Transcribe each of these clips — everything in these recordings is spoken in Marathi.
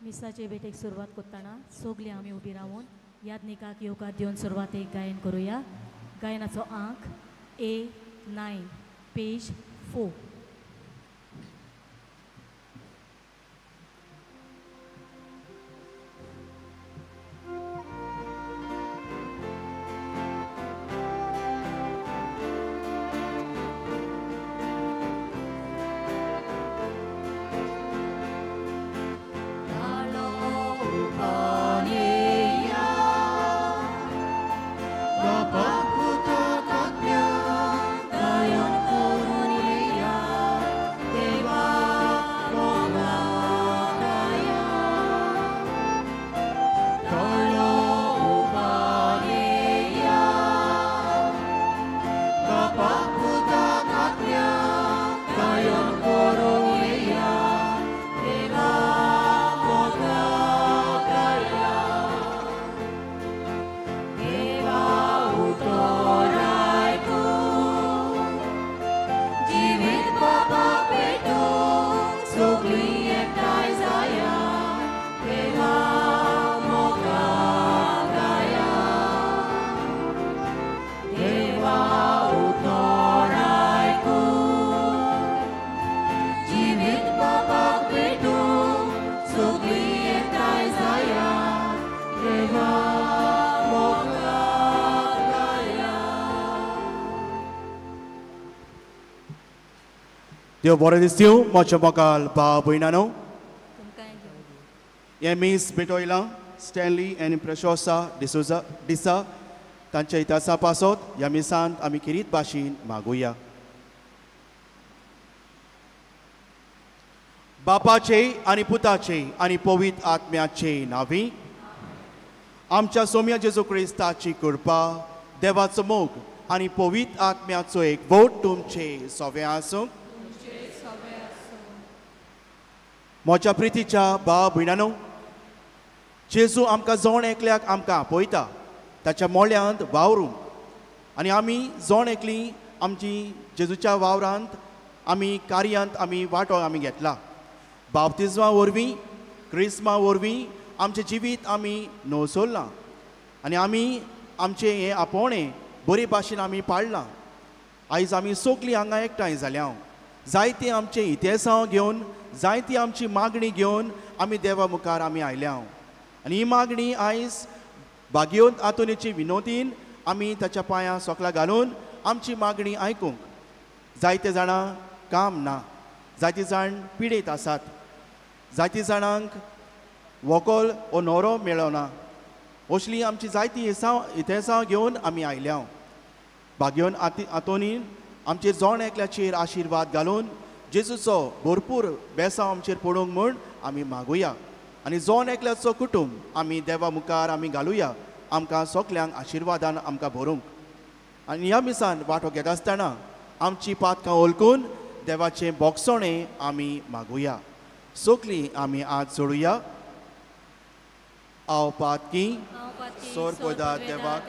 मिसाचे भेटेक सुरवात करताना सगळीं आमी उबी रावून याज्ञिकाक येवकार दिवन सुरवातेक गायन करुया. गायनाचो अंक A9 page 4. Dio bore distiu, mocha mokal ba buinano. Miss Betoila, Stanley and Preciosa D'Souza, Disa, tancha itasa pasot, yamisan amikirit bashin maguya. बापाचे आणि पुताचे आणि पवित्र आत्म्याचे नावी आमच्या सोम्या जेजू ख्रिस्ताची कृपा देवाचो मोग आणि पवित्र आत्म्याचो एक वोट तुमचे सोवे आसूं. मोच्या प्रितीच्या भाव भयणांनो, जेजू आमकां जोण एकल्याक आमकां आपयता ताच्या मोळ्यांत वावरूंक आनी आमी जोण एकली आमची जेजूच्या वावरांत आमी कार्यांत आमी वांटो आमी घेतला. बाप्तिस्मा वरवीं क्रिस्मा वरवीं आमचें जिवीत आमी नवसोल्लां आनी आमी आमचें हें आपोवणें बरे भाशेन आमी पाळलां. आयज आमी सगळीं हांगा एकठांय जाल्या जायते आमचें इतिहासांव घेवन जायती आमची मागणी घेवन आमी देवा मुखार आमी आयल्या आनी ही मागणी आयज भाग्योत आतुनीची विनोदीन आमी ताच्या पांयां सोकला घालून आमची मागणी आयकूंक. जायते जाणां काम ना, जायती जाण पिडेत आसात, जायती जाणांक व्हंकल वो न्हवरो मेळना. असली आमची जायती इतिहासां घेवन आमी आयल्या. भाग्योन आतोनीन आमचेर जोण एकल्याचेर आशिर्वाद घालून जेजूचो भरपूर बेसांव आमचेर पडूंक म्हूण आमी मागुया आनी जोण एकल्याचो कुटुंब आमी देवा मुखार आमी घालुया आमकां सगल्यांक आशिर्वादान आमकां भरूंक. आनी ह्या मिसान वांटो घेता आसतना आमची पातकां ओळखून देवाचें बोगसोणें आमी मागुया. सगलीं आमी आज जोडुया. हांव पातकी सोर पयदा देवाक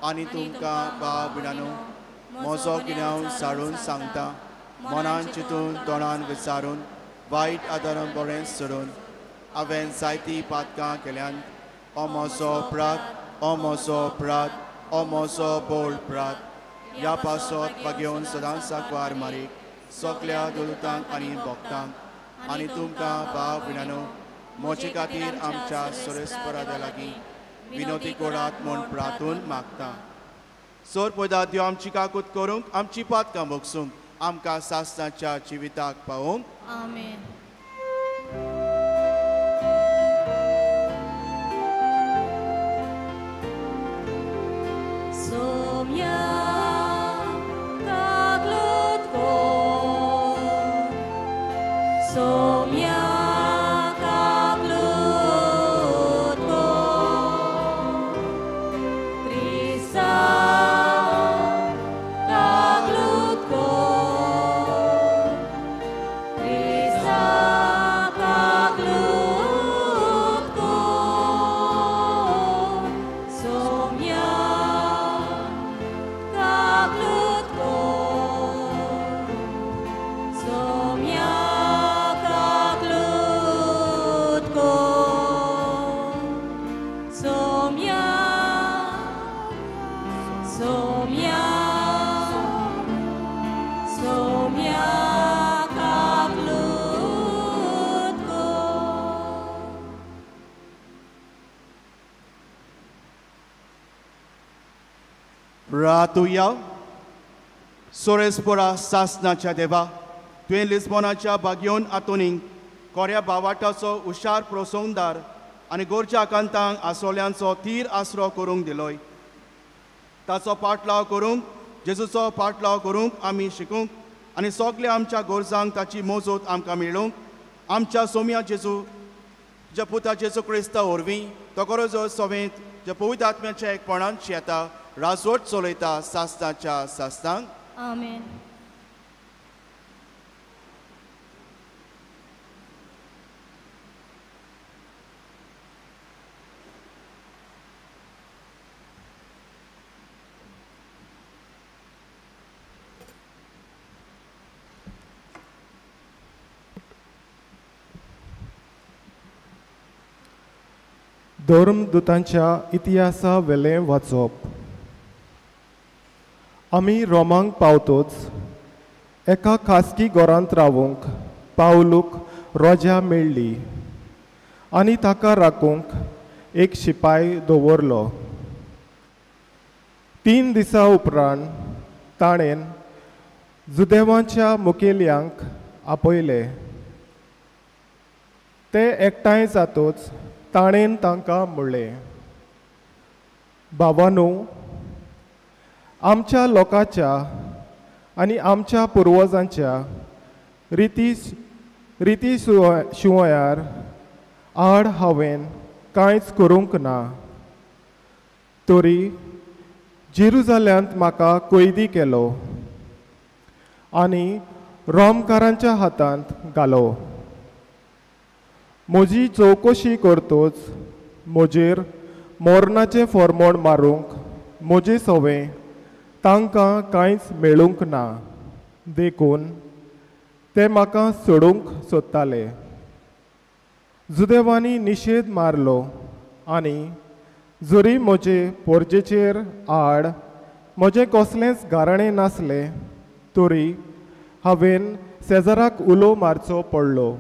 आनी तुमकां भाव भयणांनो म्हजो गिन्याव साडून सांगता. मनान चिंतून तोंडान विचारून वायट आदारान बरें सोडून हांवें जायतीं पातकां केल्यान हो म्हजो अपराध, हो म्हजो अपराध, हो म्हजो बोल्ड अपराध. ह्या पासत घेवन सदांच सांकवार मारीक सगल्या दोलतांक आनी भक्तांक आनी तुमकां भाव भयणांनो म्हजे खातीर आमच्या सुरेस्परादा लागीं विनोदी कोडात म्हूण प्रार्थून मागता. सोर पयदा देव आमची काकूत करूंक आमची पातकां भोगसूंक आमकां सासणाच्या जिविताक पावोवंक. आमेन. सोम्या काकलोत को सोम्या Krista रातुया सोरेस्पोरा सासनाच्या देवा तुवें लिस्बोनाच्या बागयोन आतोनींक कोऱ्या बावाटाचो हुशार प्रोसोवदार आनी गोरच्या आकांतांक आसोल्यांचो थीर आसरो करूंक दिलोय. ताचो पाटलाव करूंक जेजूचो पाटलाव करूंक आमी शिकूंक आनी सगल्या आमच्या गोरजांक ताची मोजूत आमकां मेळूंक आमच्या सोम्या जेजू ज्या पुता जेजू क्रिस्ता वरवीं तो गरजो सवेंत जे पवित्र आत्म्याच्या एकपणान शेता राजवट चलयता सासनाच्या सासनांक. आमेन. धर्मदूतांच्या इतिहासा वेलें वाचप. आमी रोमांक पावतोच एका खासगी घरांत रावूंक पावलूक रोजा मेळ्ळी आनी ताका राखूंक एक शिपाय दवरलो. 3 दिसां उपरांत ताणें जुदेवांच्या मुखेल्यांक आपयले. ते एकठांय जातूच ताणें तांकां म्हणलें, बाबांनो, आमच्या लोकांच्या आनी आमच्या पुर्वजांच्या रिती शिवायार आड हांवें कांयच करूंक ना. तरी जेरुजाल्यांत म्हाका कैदी केलो आनी रोमकारांच्या हातांत घालो. म्हजी चवकशी करतोच म्हजेर मोर्नाचें फर्मोण मारूंक म्हजे सवें तांकां कांयच मेळूंक ना. देखून ते म्हाका सोडूंक सोदताले. जुदेवांनी निशेध मारलो आनी जरी म्हजे पोरजेचेर आड म्हजें कसलेंच गाराणें नासलें तरी हांवें शेजाराक उलो मारचो पडलो.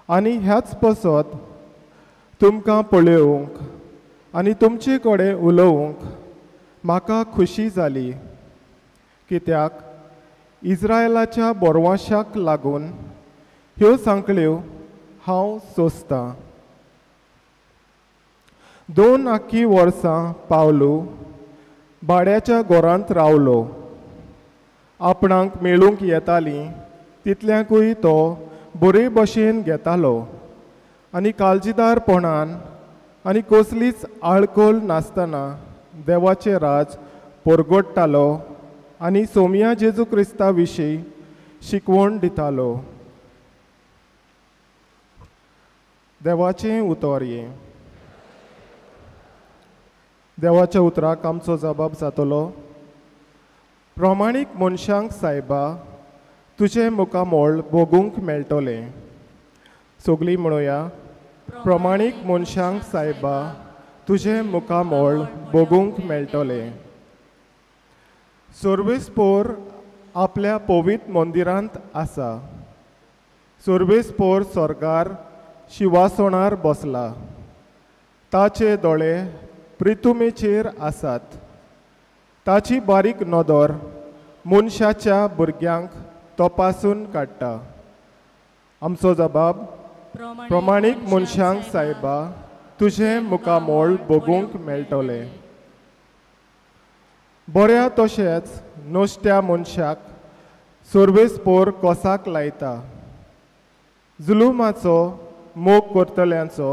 आनी ह्याच पसत तुमकां पळोवंक आनी तुमचे कडेन उलोवंक म्हाका खुशी जाली, कित्याक इस्रायलाच्या बोरवाशाक लागून ह्यो सांखळ्यो हांव सोंसतां. 2 आख्खी वर्सां पावलू भाड्याच्या घरांत रावलो. आपणाक मेळूंक येतालीं तितल्यांकूय तो बरे भशेन घेतालो आनी काळजीदारपणान आनी कसलीच आळकोल नासतना देवाचें राज परगडटालो आनी सोम्या जेजू क्रिस्ता विशीं शिकवण दितालो. देवाचें उतर हें. देवाच्या उतराक आमचो जबाब जातलो, प्रमाणीक मनशांक सायबा तुजें मुखामोळ भोगूंक मेळटलें. सगळीं म्हणुया, प्रमाणीक मनशांक सायबा तुजें मुखामोळ भोगूंक मेळटलें. सर्वेस्पोर आपल्या पवित्र मंदिरांत आसा. सर्वेस्पोर स्वर्गार शिवासोणार बसला. ताचे दोळे प्रितुमेचेर आसात. ताची बारीक नदर मनशाच्या भुरग्यांक तपासून काडटा. आमचो जबाब, प्रमाणीक मनशांक सायबा तुजें मुखामोळ भोगूंक मेळटलें. बऱ्या तशेंच नोश्त्या मनशाक सर्वेस्पोर कोसाक लायता. जुलुमाचो मोग करतल्यांचो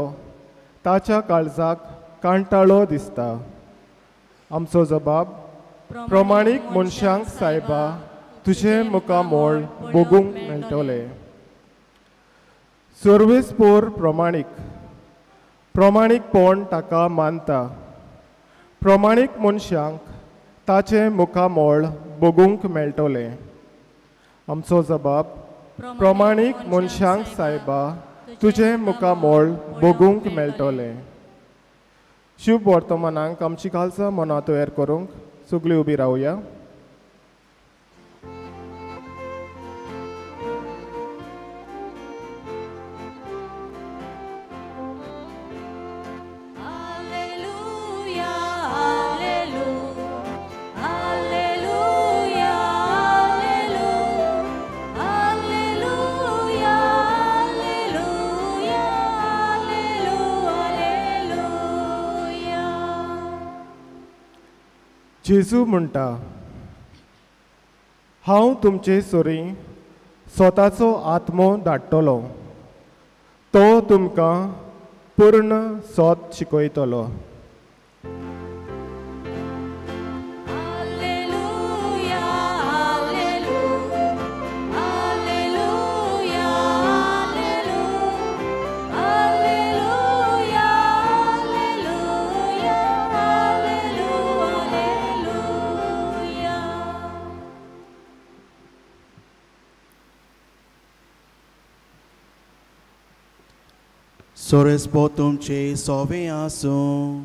ताच्या काळजाक कांटाळो दिसता. आमचो जबाब, प्रमाणीक मनशांक सायबा तुजें मुखामोळ भोगूंक मेळटलें. सर्वेस्पोर प्रमाणीकपण ताका मानता. प्रमाणीक मनशांक ताचें मुखामोळ भोगूंक मेळटलें. आमचो जबाब, प्रमाणीक मनशांक सायबा तुजें मुखामोळ भोगूंक मेळटलें. शुभ वर्तमानांक आमची खालसा मनां तयार करूंक सगळीं उबी रावया. Alleluia, alleluia. जेजू म्हणटा, हांव तुमचे सोरी स्वताचो आत्मो धाडटलो. तो तुमकां पूर्ण सोत शिकयतलो. सोरेस्पो तुमचे सोवे आसूं.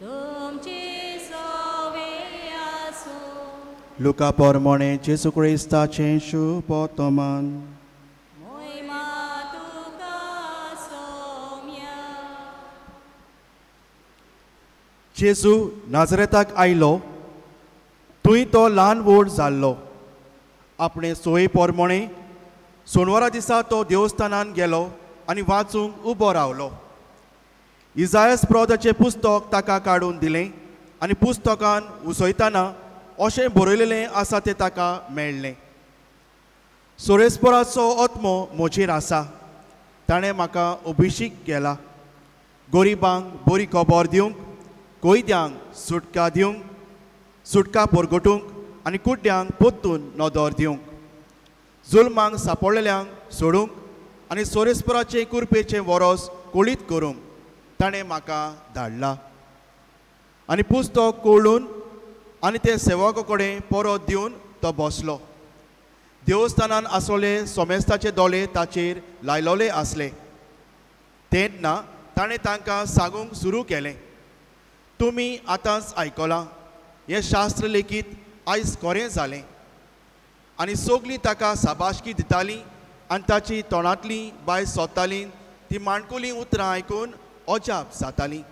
तुमचे सोवे आसूं. लुका पोरमोणे जेजू क्रिस्ताचे शुभ वर्तमान. मोहिमा तुका सोम्या. जेजू नाजरेताक आयलो. थंय तो ल्हान व्हड जाल्लो. आपणे सोये पोरमोणे सोनवारा दिसा तो देवस्थानान गेलो आनी वाचूंक उबो रावलो. इजायास प्रॉदाचें पुस्तक ताका काडून दिलें आनी पुस्तकान उसयतना अशें बरयलेलें आसा तें ताका मेळ्ळें. सोरेस्पोराचो आत्मो म्हजेर आसा. ताणें म्हाका अभिशीक केला. गरिबांक बरी खबर दिवंक, कोयद्यांक सुटका परगटूंक आनी कुड्ड्यांक पोत्तून नदर दिवंक, जुल्मांक सांपडलेल्यांक सोडूंक आनी सोरेस्पराचे कुरपेचें वरोस कोळीत करूंक ताणें म्हाका धाडला. आनी पुस्तक कोळून आनी ते सेवका कडेन परत दिवन तो बसलो. देवस्थानान आसलोले सोमेस्ताचे दोळे ताचेर लायलोले आसले. तेन्ना ताणें तांकां सांगूंक सुरू केलें, तुमी आतांच आयकलां, हें शास्त्र लेखीत आयज खरें जालें. आनी सगलीं ताका साबाशकी दितालीं आनी ताची तोंडांतलीं भायर सोदतालीं ती माणकुलीं उतरां आयकून अजाप जातालीं.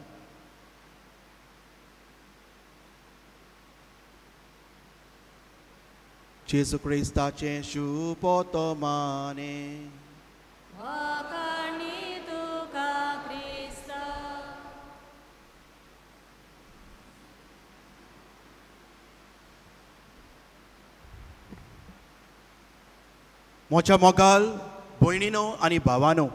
जेजू क्रिस्ताचें शुभ वर्तमानें. वखाणी तुका क्रिस्ता. मोच्या मोगाल भयणीनो आनी भावानो,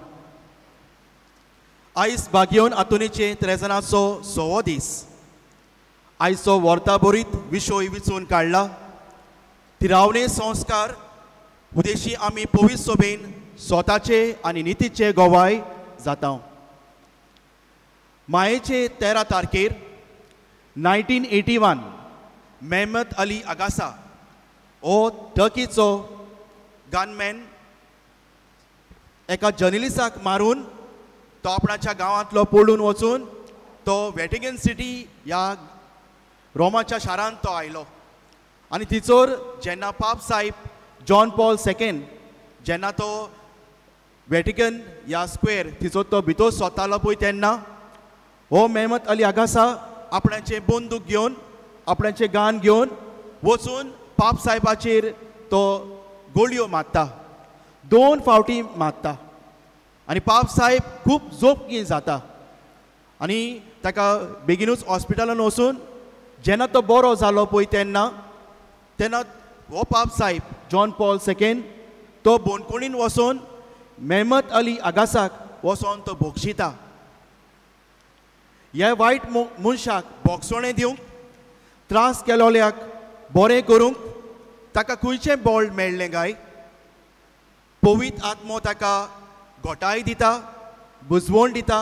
आयज बागयोन आतुनीचे त्रेजनाचो 6वो दीस. आयचो वर्ताभरीत विशय विचून काडला. तिरावणे संस्कार उदेशी आमी पवित्र सभेन स्वताचे आनी नितीचे गोवाय जाता. मायेचे 13 तारखेर 1981 मेहमद अली आगासा हो टर्कीचो गनमॅन एका जर्नलिस्टाक मारून तो आपणाच्या गांवांतलो पळून वचून तो व्हॅटिकन सिटी ह्या रोमाच्या शारांत तो आयलो. आनी थिचोर जेन्ना पाप साहेब जॉन पॉल II जेन्ना तो व्हॅटिकन ह्या स्क्वेअर थिचोर तो भितर सोदतालो पळय तेन्ना हो मेहमद अली आगासा आपणाचे बंदूक घेवन आपणाचे गान घेवन वचून पाप साहेबाचेर तो गोळयो मारता. 2 फावटी मारता आनी पाप साहेब खूब जोखमी जाता. आनी ताका बेगीनूच हॉस्पिटलान वचून जेन्ना तो बरो जालो पळय तेन्ना हो पाप साहेब जॉन पॉल II तो बोनकुणीन वचून मेहमद अली आगासाक वचोन तो बोगशिता. ह्या वायट मनशाक बोगसोणें दिवंक, त्रास केलोल्याक बरें करूंक ताका खंयचें बळ मेळ्ळें काय. पवित्र आत्मो ताका घोटाय दिता, बुजवण दिता,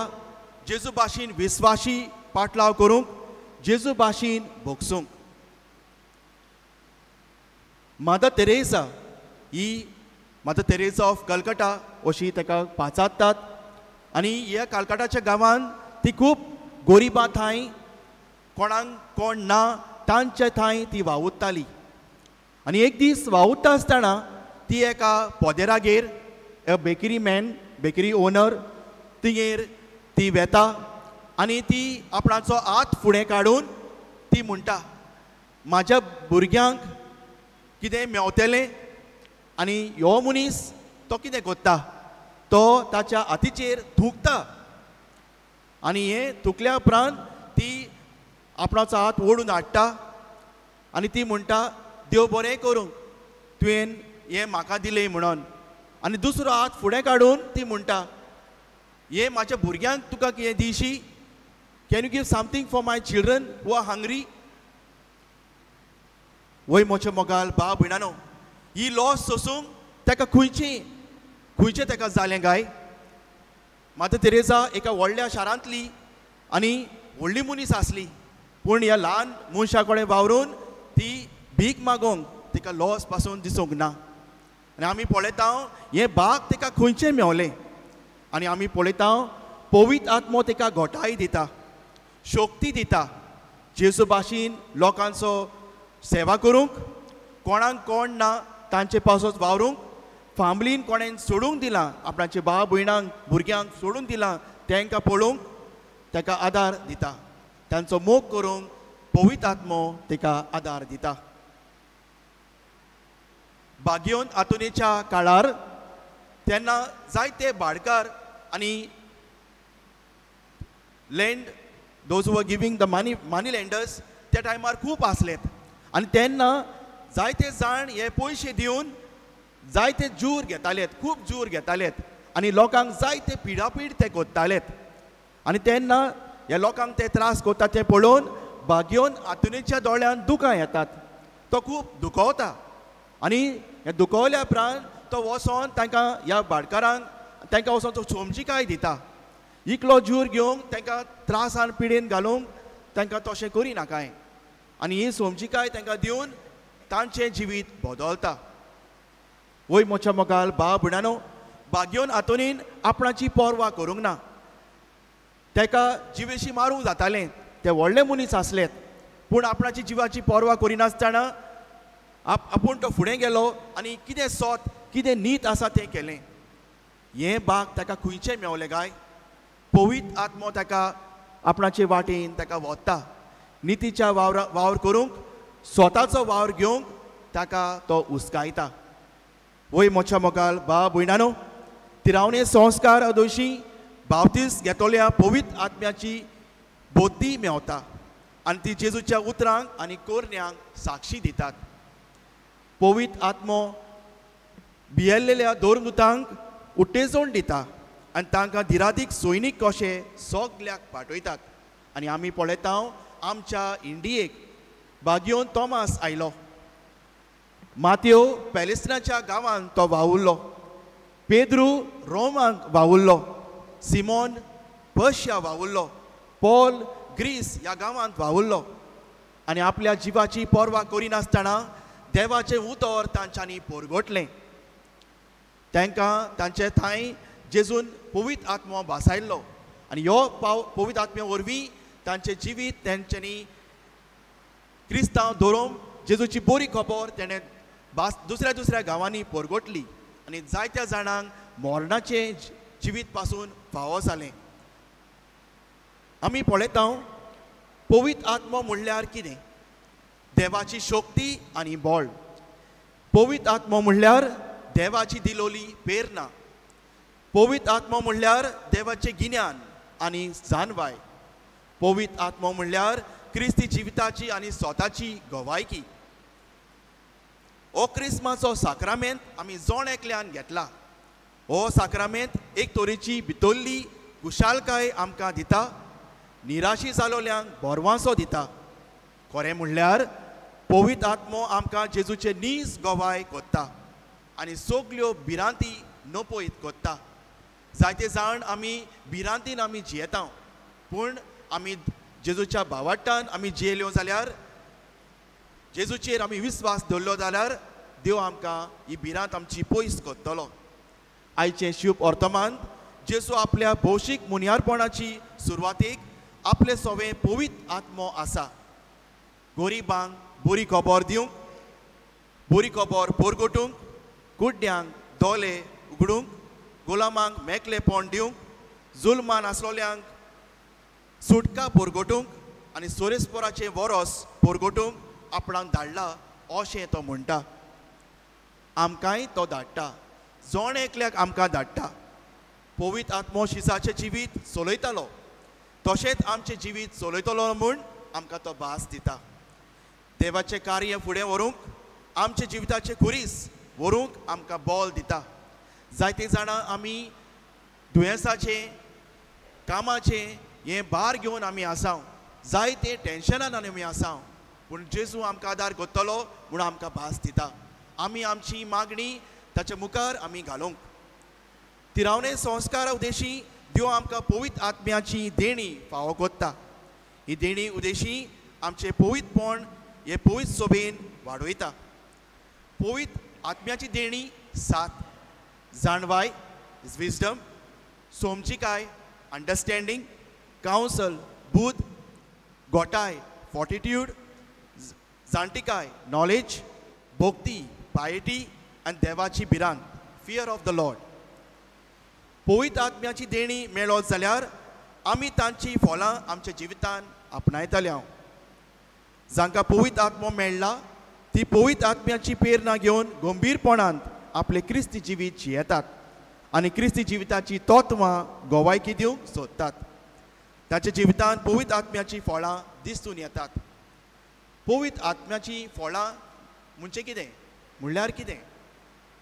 जेजू भाशेन विस्वाशी पाटलाव करूंक, जेजू भाशेन भोगसूंक. मदर तेरेसा ही मदर तेरेसा ऑफ कलकत्ता अशी ताका पाचारतात. आनी ह्या कलकत्ताच्या गांवांत ती खूब गोरिबां थंय कोणाक कोण ना तांच्या थंय ती वावुरताली. आनी एक दीस वावुरता आसतना ती एका पोदेरागेर बेकरी ओनर तिगेर ती वेता आनी ती आपणाचो हात फुडें काडून ती म्हणटा, म्हाज्या भुरग्यांक कितें मेवतलें. आनी हो मनीस तो कितें करता, तो ताच्या हातीचेर थुंकता. आनी हें थुकल्या उपरांत ती आपणाचो हात ओडून हाडटा आनी ती म्हणटा देव बरें करूंक तुवें हें म्हाका दिलें म्हणून. आनी दुसरो हात फुडें काडून ती म्हणटा हे म्हाज्या भुरग्यांक तुका कितें दिशी. Can you give something for my children who are hungry. वय मोचे मोगाल भाव भयणानो, ही लॉस सोसूंक ताका खंयचें ताका जालें काय. मात तेरेसा एका व्हडल्या शारांतली आनी व्हडली मनीस आसली, पूण ह्या ल्हान मनशा कडेन वावरून ती भीक मागोंक तिका लॉस पासून दिसूंक ना. आनी आमी पळयता हें भाग तिका खंयचें मेवलें. आनी आमी पळयता पवित्र आत्मो तिका घोटाय दिता, शक्ती दिता जेजू भाशेन लोकांचो सेवा करूंक, कोणाक कोण ना तांचे पासत वावरूंक, फामलीन कोणें सोडूंक दिलां, आपणाच्या भाव भयणांक भुरग्यांक सोडूंक दिलां तांकां पळोवंक ताका आदार दिता. तांचो मोग करूंक पवित्र आत्मो तिका आदार दिता. बागयोन हातुनेच्या काळार तेन्ना जायते भाडकार आनी land those were giving the money lenders त्या टायमार खूब आसलेत. आनी तेन्ना जायते जाण हे पयशे दिवन जायते जूर घेतालेत, खूब जूर घेतालेत आनी लोकांक जायते पिडापीड ते कोत्तालेत. आनी तेन्ना ह्या लोकांक ते त्रास कोता तें पळोवन बागयोन हातुनेच्या दोळ्यान दुकां येतात. तो खूब दुखवता आनी हे दुखवल्या उपरांत तो वचोन तांकां ह्या भाडकारांक तांकां वचोन तो सोमजीकाय दिता. इकलो जूर घेवंक तांकां त्रासान पिडेन घालूंक तांकां तशें करिनाकाय. आनी ही सोमजीकाय तांकां दिवन तांचें जिवीत बदलता. वय मोच्या मोगाल भाव भयणानो, बागयोन हातुनीन आपणाची पर्वा करूंक ना. ताका जिवेशी मारूंक जातालें, ते व्हडले मनीस आसलेत, पूण आपणाची जिवाची पर्वा करिनासतना आपूण तो फुडें गेलो आनी कितें सोत कितें नीत आसा तें केलें. हें भाग ताका खंयचें मेवलें काय. पवित्र आत्मो ताका आपणाचे वाटेन ताका व्हरता. नितीच्या वावर करूंक, स्वताचो वावर घेवंक ताका तो हुस्कायता. वय मोच्या मोगाल भाव भयणानो, तिरावणे संस्कार अदोशी बावतीस घेतोल्या पवित्र आत्म्याची बोद्दी मेवता आनी ती जेजूच्या उतरांक आनी कोरण्यांक साक्षी दितात. पवित्र आत्मो भियेल्लेल्या दोरदूतांक उत्तेजन दिता आनी तांकां धिरादीक सैनीक कशे सगल्याक पाठयतात. आनी आमी पळयता आमच्या इंडियेक बागयोन तोमास आयलो. माथ्यो पॅलेस्टिनाच्या गांवांत तो वावुरलो. पेद्रू रोमांक वावुरलो. सिमोन पर्शिया वावुरलो. पॉल ग्रीस ह्या गांवांत वावुरलो. आनी आपल्या जिवाची पर्वा करिनासतना देवाचें उतर तांच्यांनी पोरगोटलें. तांकां तांचे थंय जेजून पवित्र आत्मो भासायल्लो आनी ह्यो पवित्र आत्म्या वरवीं तांचें जिवीत तेंच्यांनी क्रिस्तांव धरून जेजूची बरी खबर तेणें दुसऱ्या दुसऱ्या गांवांनी पोरगोटली आनी जायत्या जाणांक मरणाचें जिवीत पासून फावो जालें. आमी पळयता पवित्र आत्मो म्हणल्यार कितें. देवाची शक्ती आनी बळ. पवित्र आत्मो म्हणल्यार देवाची दिलोली प्रेरणा. पवित्र आत्मो म्हणल्यार देवाचें गिन्यान आनी जाणवाय. पवित्र आत्मो म्हणल्यार क्रिस्ती जिविताची आनी स्वताची गोवायकी. हो क्रिस्माचो साक्रामेंत आमी जोण एकल्यान घेतला. हो साक्रामेंत एक तरेची भितरली खुशालकाय आमकां दिता. निराशी जालोल्यांक बोरवांसो दिता. खरें म्हणल्यार पवित्र आत्मो आमकां जेजूचे नीज गोवाय कोत्ता आनी सगल्यो भिरांती नपयत कोत्ता. जायते जाण आमी भिरांतीन आमी जियेता, पूण आमी जेजूच्या भावार्थान आमी जियेल्यो जाल्यार, जेजूचेर आमी विस्वास दवरलो जाल्यार देव आमकां ही भिरांत आमची पयस कोत्तलो. आयचे शुभ वर्तमान जेजू आपल्या भौशीक मुनियारपणाची सुरवातेक आपले सवें पवित्र आत्मो आसा. गोरिबांक बरी खबर दिवंक, बरी खबर पोरगोटूंक, कुड्ड्यांक दोले उगडूंक, गुलामांक मेकलेपण दिवंक, जुल्मान आसलोल्यांक सुटका पोरगोटूंक आनी सोरेस्पोराचें वरोस पोरगोटूंक आपणाक धाडला अशें तो म्हणटा. आमकांय तो धाडटा, जोण एकल्याक आमकां धाडटा. पवित्र आत्मो शिसाचें जिवीत चलयतालो तशेंच आमचें जिवीत चलयतलो म्हूण आमकां तो भास दिता. देवाचें कार्य फुडें व्हरूंक आमचे जिविताचे खुरीस व्हरूंक आमकां बॉल दिता. जायते जाणां आमी दुयेंसाचे कामाचे हें भार घेवन आमी आसाव, जायते टेन्शनान आमी आसाव, पूण जेजू आमकां आदार करतलो म्हूण आमकां भास दिता. आमी आमची मागणी ताच्या मुखार आमी घालूंक. तिरावणे संस्कारा उदेशी देव आमकां पवित्र आत्म्याची देणी फावो कोत्ता. ही देणी उदेशी आमचे पवित्रपण हे पवित्र सोबेन वाडयता. पवित्र आत्म्याची देणी 7 जाणवाय विजडम, सोमचिकाय अंडरस्टँडींग, कावंसल बुध, गोटाय फॉर्टिट्यूड, जाणटिकाय नॉलेज, भोक्ती पायटी आनी देवाची भिरांत फियर ऑफ द लॉर्ड. पवित्र आत्म्याची देणी मेळत जाल्यार आमी तांची फळां आमच्या जिवितान आपणायतले. हांव जांकां पवित्र आत्मो मेळ्ळा ती पवित्र आत्म्याची प्रेरणा घेवन गंभीरपणांत आपले क्रिस्ती जिवीत जियेतात आनी क्रिस्ती जिविताची तत्वां गोवायकी दिवंक सोदतात. ताच्या जिवितान पवित्र आत्म्याची फळां दिसून येतात. पवित्र आत्म्याची फळां म्हणजे कितें म्हणल्यार कितें?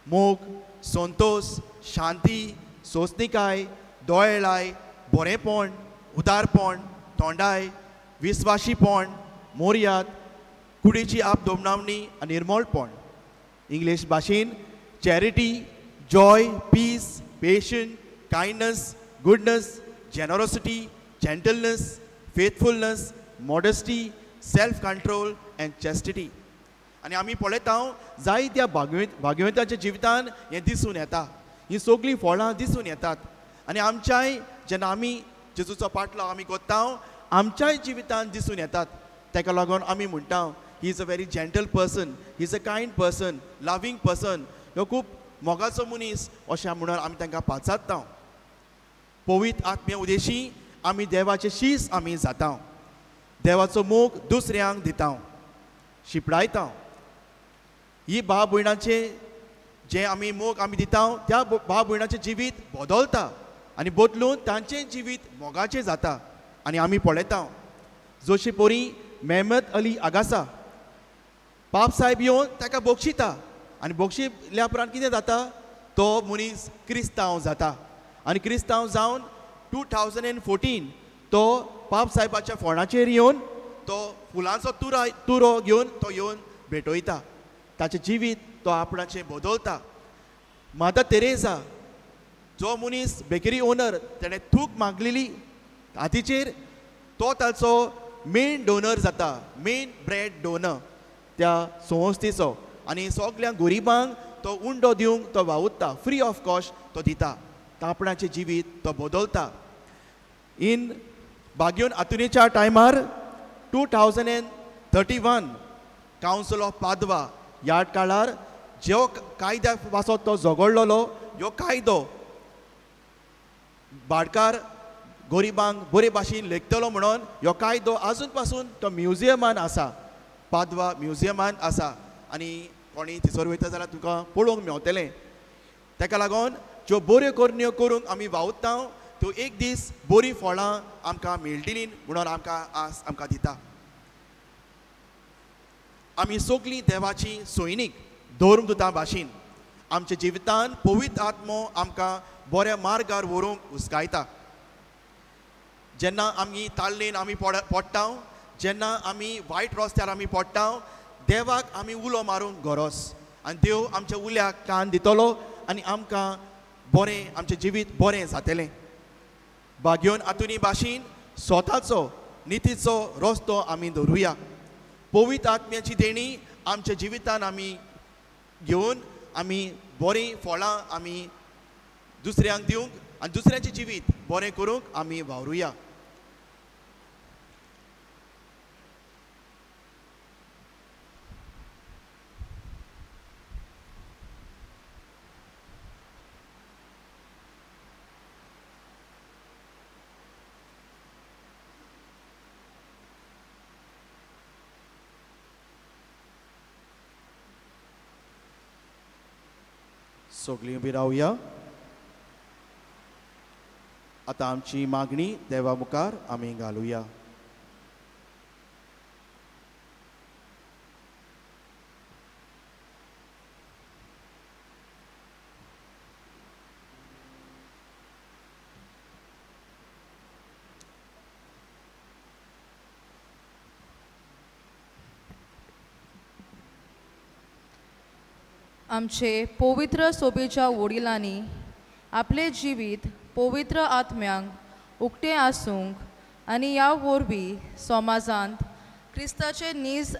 मोग, संतोष, शांती, सोंसणीकाय, दोळेळाय, बरेंपण, उदारपण, तोंडाय, विस्वाशीपण, मोर्याद, कुडीची आपदोमणावणी आनी निर्मळपण. इंग्लीश भाशेन charity, joy, peace, patience, kindness, goodness, generosity, gentleness, faithfulness, modesty, self control and chastity. आनी आमी पळयता जायत्या भागवताच्या जिवितान हें दिसून येता. ही सगळीं फळां दिसून येतात आनी आमच्याय जेन्ना आमी जेजूचो पाटलो आमी कोत्ता आमच्याय जिवितान दिसून येतात. ताका लागून आमी म्हणटा he is a very gentle person, he is a kind person, loving person, ह्यो खूब मोगाचो मनीस अशें म्हणून आमी तांकां पाचारता. पवित्र आत्म्या उदेशी आमी देवाचे शीस आमी जाता, देवाचो मोग दुसऱ्यांक दिता, शिपडायता. ही भाव भयणाचे जे आमी मोग आमी दिता त्या भाव भयणाचें जिवीत बदलता आनी बदलून तांचें जिवीत मोगाचें जाता. आनी आमी पळयता जशी पोरी मेहमद अली आगासा पाप साहेब येवन ताका बक्षिता आनी बक्षिल्ल्या उपरांत कितें जाता? तो मनीस क्रिस्तांव जाता आनी क्रिस्तांव जावन 2014 तो पाप साहेबाच्या फोंडाचेर येवन तो फुलांचो तुरो घेवन तो येवन भेटयता. ताचें जिवीत तो आपणाचें बदलता. माता तेरेसा जो मनीस बेकरी ओनर ताणें थूक मागलेली हातीचेर तो ताचो मेन डोनर जाता, मेन ब्रेड डोनर त्या संस्थेचो आनी सगळ्या गरिबांक तो उंडो दिवंक तो वावुरता, फ्री ऑफ कॉस्ट तो दिता. आपणाचें जिवीत तो बदलता. इन बागयोन आतुनेच्या टायमार 2031 कावंसील ऑफ पादवा ह्या काळार जो कायद्या पासत तो झगडलेलो ह्यो कायदो भाटकार गरिबांक बरे भाशेन लेखतलो म्हणून ह्यो कायदो आजून पासून तो म्युजियमान आसा, पादवा म्युजियमान आसा आनी कोणी थंयसर वयता जाल्यार तुका पळोवंक मेवतलें. ताका लागून ज्यो बऱ्यो करण्यो करूंक आमी वावुरता त्यो एक दीस बरीं फळां आमकां मेळटलीं म्हणून आमकां आस आमकां दिता. आमी सगळीं देवाची सैनीक धर्मदुतां भाशेन आमच्या जिवितान पवित्र आत्मो आमकां बऱ्या मार्गार व्हरूंक उस्कायता. जेन्ना आमी ताळणेन आमी पडटा, जेन्ना आमी वायट रस्त्यार आमी पडटा, देवाक आमी उलो मारूंक गरज आनी देव आमच्या उल्याक कान दितलो आनी आमकां बरें आमचें जिवीत बरें जातलें. बागयोन आतुनी भाशेन स्वताचो नितीचो रस्तो आमी धरुया. पवित्र आत्म्याची देणी आमच्या जिवितान आमी घेवन आमी बरीं फळां आमी दुसऱ्यांक दिवंक आनी दुसऱ्यांचें जिवीत बरें करूंक आमी वावरुया. सगळीं उबी रावया. आतां आमची मागणी देवा मुखार आमी घालुया. आमचे पवित्र सोबेच्या वडिलांनी आपले जिवीत पवित्र आत्म्यांक उक्ते आसूंक आनी ह्या वरवीं समाजांत क्रिस्ताचे नीज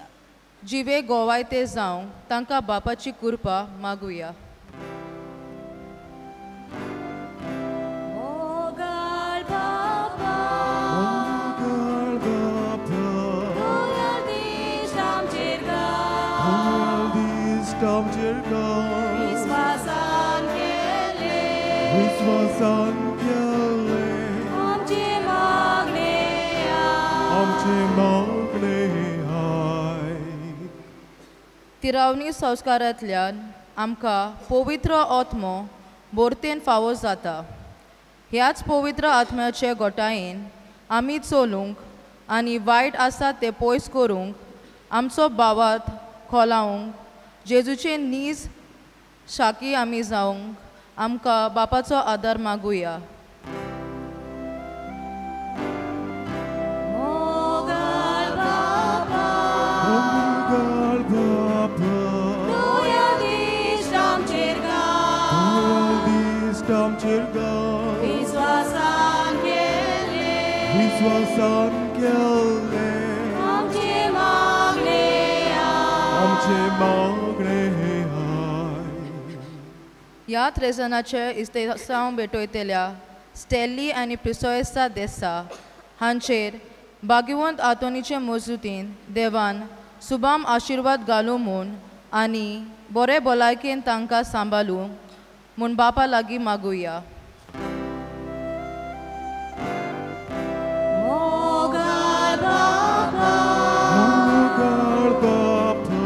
जिवे गोवायते जावंक तांकां बापाची कृपा मागुया. मोगाळ बापा, मोगाळ बापा, दोयाल दिश्ट आमचेर घाल. दोयाल दिश्ट आमचेर घाल. विस्वासान केले, विस्वासान केले आमचे मागणे आमचे मागणे आय. तिरावणी संस्कारांतल्यान आमकां पवित्र आत्मो बोरतेन फावो जाता. ह्याच पवित्र आत्म्याचे गोठायेन आमी चलूंक आनी वायट आसा ते पयस करूंक आमचो भावात खोलावंक जेजूचे नीज शाकी आमी जावंक आमकां बापाचो आदार मागुया. मोगाळ बापा, मोगाळ बापा, दोयाल दिश्ट आमचेर घाल. दोयाल दिश्ट आमचेर घाल. विस्वासान केले, विस्वासान केले आमचे मागणे आमचे मागणे आय. ह्या त्रेजनाचे इस्तेसांव भेटयतल्या स्टेली आनी प्रिसोयसा देसा हांचेर भाग्यवंत आतोनीचे मजूतीन देवान सुबाम आशिर्वाद घालूं म्हूण आनी बरे भलायकेन तांकां सांबाळूं म्हूण बापा लागीं मागुया. मोगाळ बापा, मोगाळ बापा,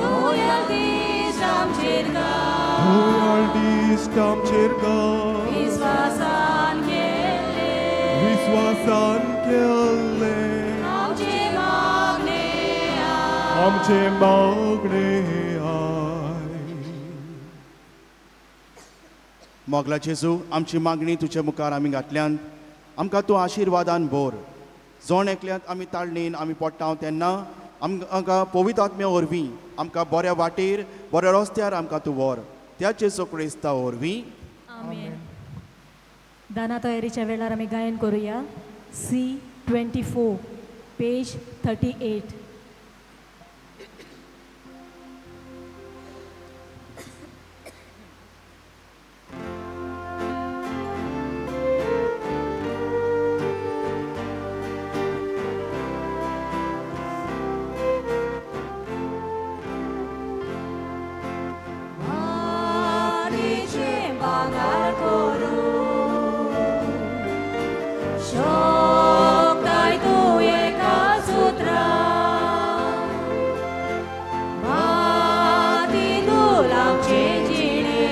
दोयाल दिश्ट आमचेर घाल. दोयाल दिश्ट आमचेर घाल. विस्वासान केले, विस्वासान केले आमचे मागणे आमचे मागणे आय. मोगला जेजू, आमची मागणी तुजे मुखार आमी घातल्यान आमकां तूं आशिर्वादान भर. जोण एकल्यांत आमी ताळणेन आमी पडटाव तेन्ना आमकां पवित्र आत्म्या वरवीं आमकां बऱ्या वाटेर बऱ्या रस्त्यार आमकां तूं व्हर. त्या जेजू क्रिस्ता वरवीं आमेन. दाना तयारीच्या वेळार आमी गायन करूया. C24 page 38. मातीचे भांगार करून शोकताय तूं एका सुत्रान. मातीतून आमचे जिणे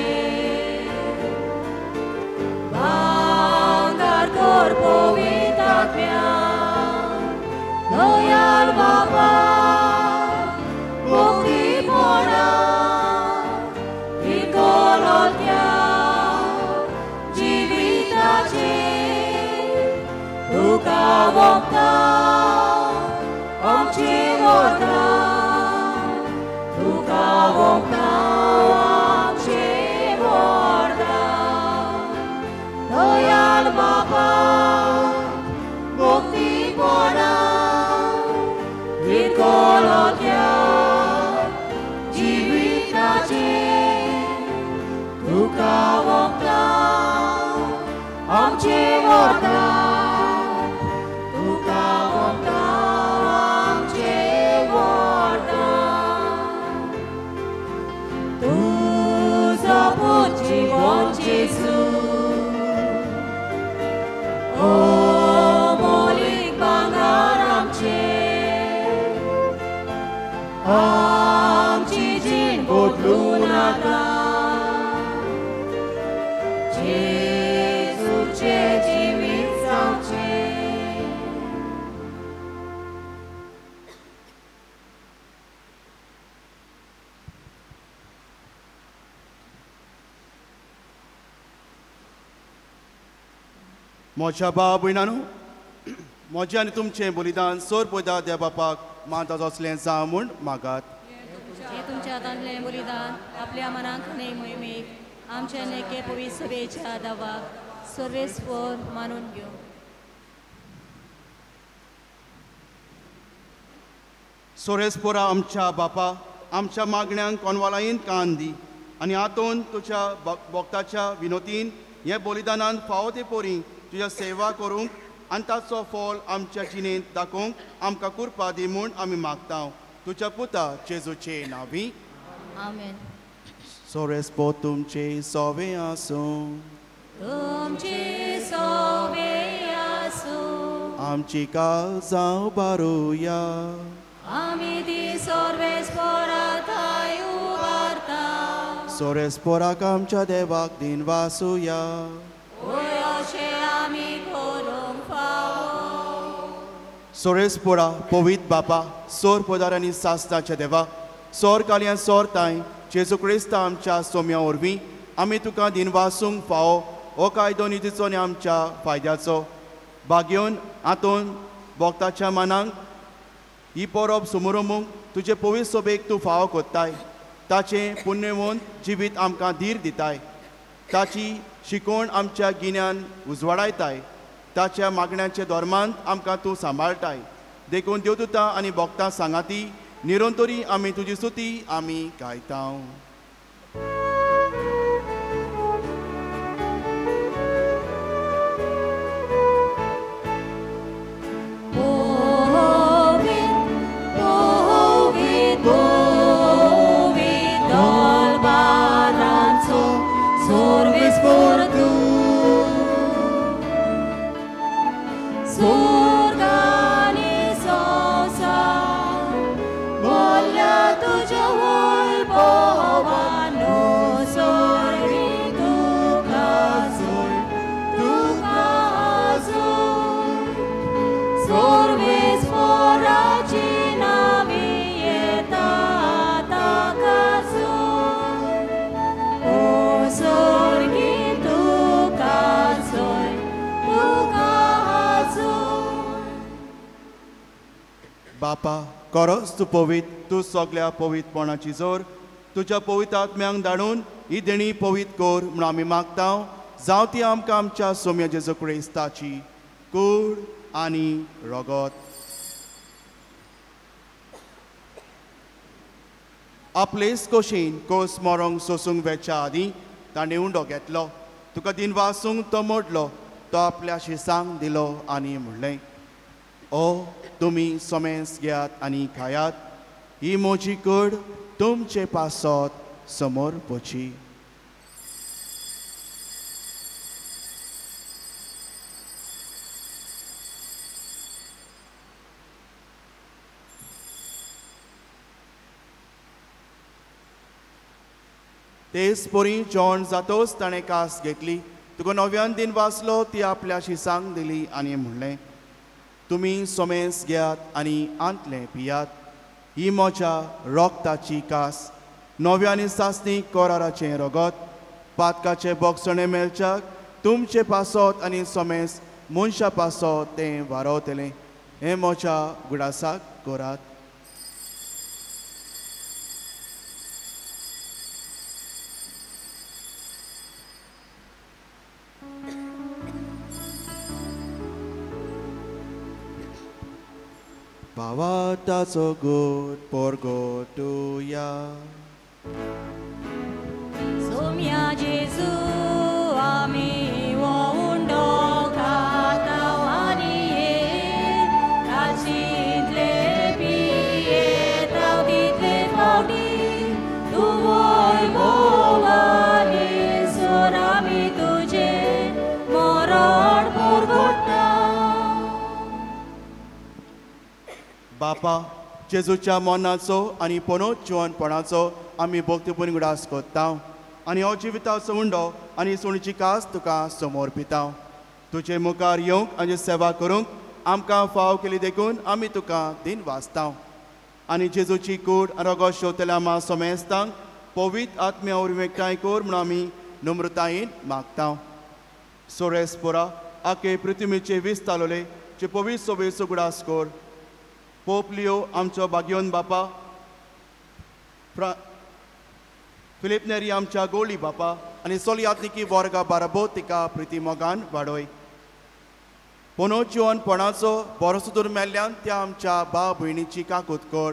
भांगार कर पवित्र आत्म्यान. दोयाल बापा, मुक्तीपणा जिविताचे तुका वखदा आमचे वरदान. तुका वखदा आमचे वरदान. दोयाल बापा, मुक्तीपणा विरगळोत्या जिविताचे तुका वखदा आमचे वरदान. तुका वखदा आमचे वरदान. तुजो पूत जीवन जेजू, अमोलीक भांगार आमचे. आमची जीण बदलूं नाका. जेजूचे जिवीत जावचे. म्हज्या भाव भयणांनो, म्हजें आनी तुमचें बलिदान सोर पयदा देव बापाक मानता असलें जा म्हूण मागात. हे तुमच्या हातांतलें बलिदान आपल्या मनाक न्हय मोहिमेक आमचे नेके पवित्र सभेच्या दावाक सर्वेस्पर मानून घेवं. सोरेस्पोरा आमच्या बापा, आमच्या मागण्यांक कोनवालायेंत कान दी आनी हातूंत तुज्या भक्ताच्या विनोतीन हे बलिदानांत फावो ते पोरी तुज्या सेवा करूंक आनी ताचो फळ आमच्या जिणेंत दाखोवंक आमकां कृपा दी म्हूण आमी मागता. तुज्या पुता जेजूचे नांवी आमेन. सोरेस्पो तुमचे सोवे आसूं, तुमचे सोवे आसूं, आमची काळजां बारुया, आमी ती सोर्वेस्परांताय उबारता. सोरेस्पोराक आमच्या देवाक दिन वासुया. ओय अशें आमी करूंक फावो. सोरेस्पोरा पवित बापा, सोर पोदार आनी सासनाच्या देवा, सोर कालिया सोर ताय जेजू क्रिस्ता आमच्या सोम्या वरवीं आमी तुका दिन वासूंक फावो हो कायदो नितीचो आनी आमच्या फायद्याचो भाग्योन हातून भक्ताच्या मनाक ही परब समोरमूंक तुजे पवित्र सोबेक तूं फावो कोत्ताय. ताचें पुण्यवंत जिवीत आमकां धीर दिताय. ताची शिकवण आमच्या गिन्यान उजवाडायताय. ताच्या मागण्यांचे धर्मांत आमकां तूं सांबाळटाय. देखून देवदूतां आनी भक्तां सांगाती निरंतरी आमी तुजी स्तुती आमी गायता. बापा, खरोच तूं पवित, तूं सगळ्या पवित्रपणाची जोर तुज्या पवित्र आत्म्यांक धाडून ही देणी पवित्र कोर म्हूण आमी मागता. जावं ती आमकां आमच्या सोम्या जेजू क्रिस्ताची कूड आनी रगत. आपलेच कोशेन कोस मोरोंक सोसूंक वेच्या आदीं ताणें उंडो घेतलो. तुका दिन वासूंक तो मोडलो. तो आपल्या शिसांक दिलो आनी म्हणलें, ओ तुमी सोमेस घेयात आनी खायात. ही म्हजी कूड तुमचे पासत समोर पोची. तेच पोरी जेवण जातोच ताणें कास घेतली. तुका नव्यान दिन वाचलो ती आपल्या शिसांक दिली आनी म्हणलें, तुमी सोमेस घेयात आनी आंतलें पियात. ही म्हज्या रोगताची कास, नव्यानी सासणी कोराराचें रगत. पातकाचे बोगसणे मेलच्याक तुमचे पासत आनी सोमेस मनशा पासत तें वारवतलें. हें म्हज्या गुडासाक कोरात. Pawataco good porgotuya. Somia Jesu ami wo undo katawani kachitle pie tauditle faudi tu voi bovani sorami tuje moron porgota. बापा, जेजूच्या मोनाचो आनी पोनोत जिवनपणाचो आमी भक्तीपूर्ण गुडास कोत्ता आनी हो जिविताचो उंडो आनी सुणीची कास तुका समर्पिता. तुजे मुखार येवंक आनी सेवा करूंक आमकां फाव केली देखून आमी तुका दिन वाचता. आनी जेजूची कूड रगत शेवतल्या मा सोमेस्तांक पवित्र आत्म्या उर्मेकताय कोर म्हूण आमी नम्रतायेन मागता. सोरेस्पोरा आखे पृथ्वीचे विस्तालोले जे पवित्र सोबेचो गुडास कोर. पोप लियो आमचो भाग्योन बापा, फिलिप नेरी आमच्या गोळी बापा आनी सोलियात्निकी वर्गा बाराबोत तिका प्रिती मोगान वाडोय. पोनो जिवनपणाचो बरो सुदूर मेल्ल्यान त्या आमच्या भाव भयणीची काकूत कर.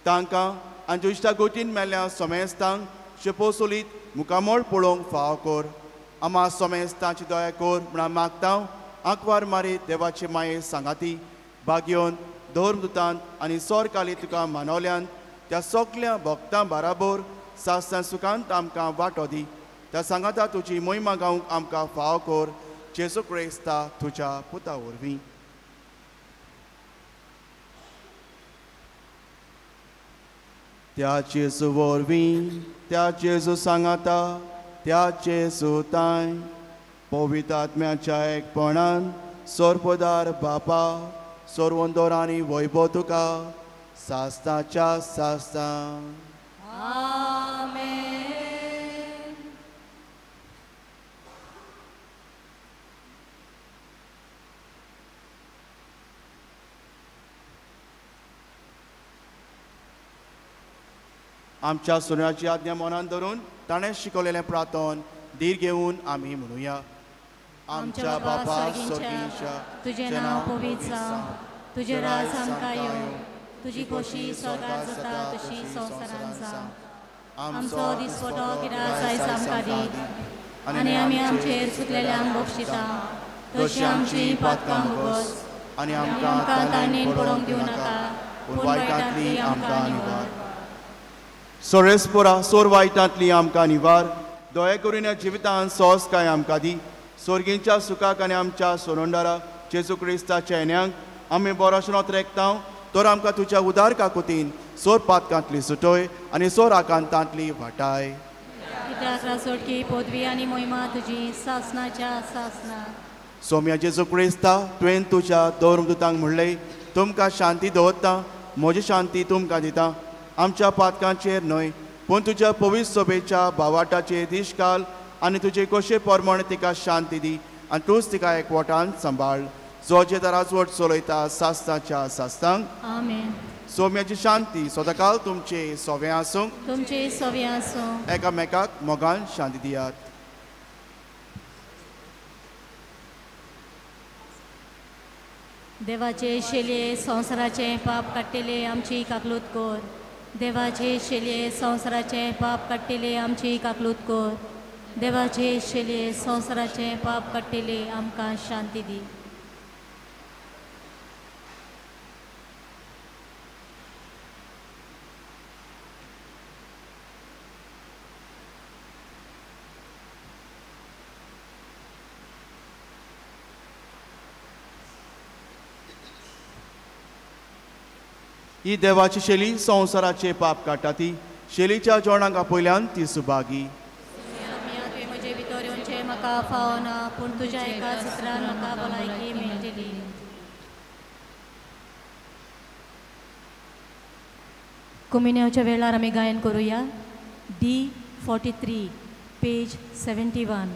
तांकां आनी इश्टा गोटीन मेल्ल्या सोमेस्तांक शेपोसोलीत मुखामोळ पळोवंक फाव कर. आमा सोमेस्तांची दया कर म्हणून मागता. आंकवार मारीत देवाचे माये सांगाती बागयोन धर्मदुतांत आनी सोरकाली तुका मानवल्यान त्या सगल्या भक्तां बाराबर सासतां सुखांत आमकां वांटो दी. त्या सांगाता तुजी मोहिमा गावंक आमकां फाव कर. जेसू क्रिस्ता तुज्या पुता वरवीं. त्या जेसू वरवीं त्या जेसू सांगाता त्या जेसू ताय पवित्र आत्म्याच्या एकपणान सोरपोदार बापा सोरवंदोर आनी वैभव तुका सासताच्या सासतां. आमेन. आमच्या सुनाची आज्ञा मनान धरून ताणें शिकवलेलें प्रार्थन धीर घेवन आमी म्हणुया. आमच्या बापा स्वर्गीय तुझे नाव पवित्र जावं. तुझे राज आमकां येवं. तुजी खोशी स्वर्गांत जाता तशी संवसारांत जावं. आमचो दिसवटो गिरास आयज आमकां दी. आनी आमी आमचेर चुकलेल्यांक बक्षिता तशी आमची पातकां भोगोस. आनी आमकां ताणेन पडोवंक दिवं नाका पूण वायटांतली आमकां निवार. सोरेस्पोरा सोर वायटांतली आमकां निवार. दोळे करून ह्या जिवितांत सोस काय आमकां दी. सोर्गींच्या सुखाक आनी आमच्या सोरोंडारा जेजू क्रिस्ताच्या येण्याक आमी बोरोशनोत रेखता. तर आमकां तुज्या उदार काकुतीन सोर पातकांतली सुटोय आनी सोर आकांतांतली वाटाय. कित्याक रासोटकी पदवी आनी मोहिमा तुजी सासनाच्या सासना. सोम्या जेजू क्रिस्ता तुवें तुज्या धर्मदुतांक म्हणलें तुमकां शांती दवरता म्हजी शांती तुमकां दिता. आमच्या पातकांचेर न्हय पूण तुज्या पवित्र सोबेच्या भावाटाचेर दिश घाल आनी तुजे कशे परमण तिका शांती दी आनी तूंच तिका एकवटान सांबाळ. जो जे राजवट चलयता सासताच्या सासतांक. आमेन. सोम्याची शांती सदांकाळ तुमचे सोवे आसूं. तुमचे सोवे आसूं. एकामेकाक मोगान शांती दियात. देवाचे शेलये संवसाराचे पाप काडटेले आमची काकलूत कर. देवाचे शेलये संवसाराचे पाप काडटेले आमची काकलूत कर. देवाचे शेलये संवसाराचे पाप काडटेले आमकां शांती दी. ही देवाची शेली संवसाराचे पाप काडटा. ती शेलीच्या जेवणाक आपयल्यान ती सुभागी. तुवें म्हजे भितर येवचें म्हाका फावना पूण तुज्या एका उतरान म्हाका भलायकी मेळटली. कुमिन्याच्या वेळार आमी गायन करुया. D43 page 71.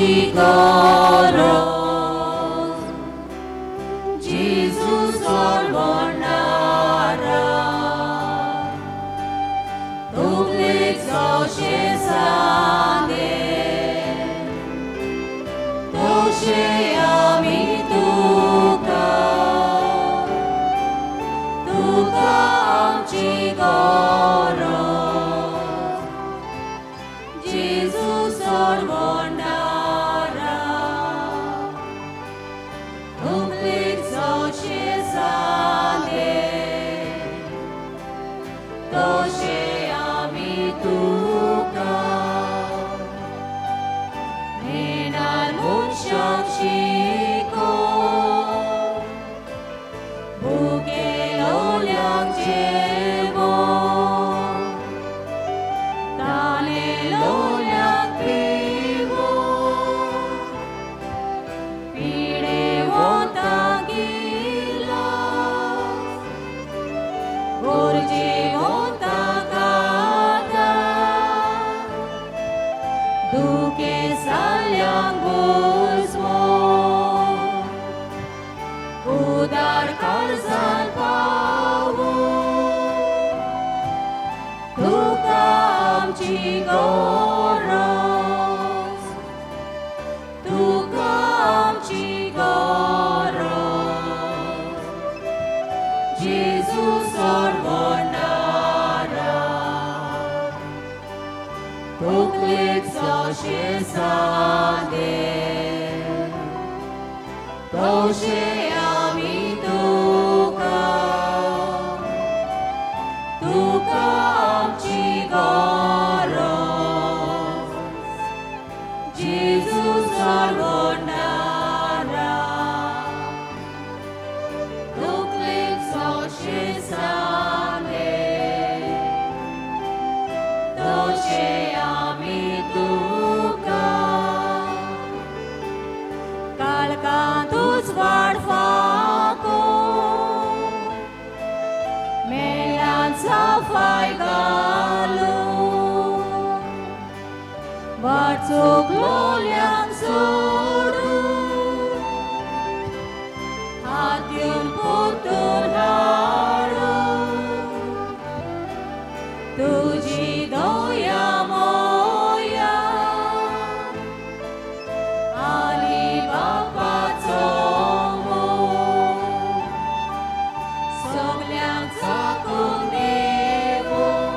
आमची गरज जेजू सोडवणारा तकलेक जशें सांगें तशें आमी तुका आमची गरज जेजू सोडवणारा तकलेक जशें सांगें तशें आमी तुका नेणार मनशांक शिकोव भुकेलोल्यांक जेवण ताणेलोल्यांक पिवण पिडेवंतांक इलाज गरजेवंतांक आदार दुखेसाल्यांक बुजवण उदार काळजांत पावून तुका आमची गरज तुका आमची गरज जेजू सोडवणारा तकलेक जशें सांगें तशें आमी तुका आमची गरज जेजू सोडवणारा तकलेक जशें सांगें तशें आमी तुका काळखांतूच वाडफाको मेल्यांत सफाय घालून वाचूंक लोल्यांक सोडून हातीन पोतून हाडून तुजी दया मोया आली बापाचो मोग सगल्यांक चाकूंक देवून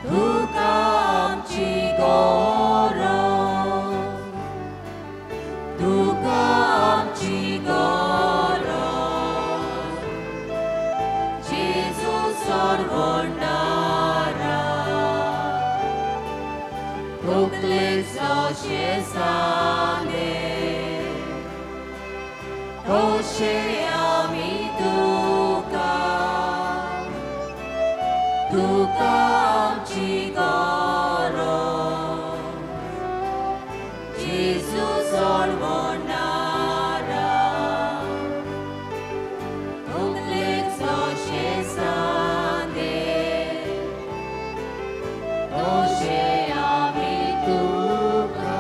तुका आमची गरज तुका आमची गरज जेजू सोडवणारा तकलेक जशें सांगें तशें आमी तुका आमची गरज जेजू सोडवणारा तकलेक जशें सांगें तशें आमी तुका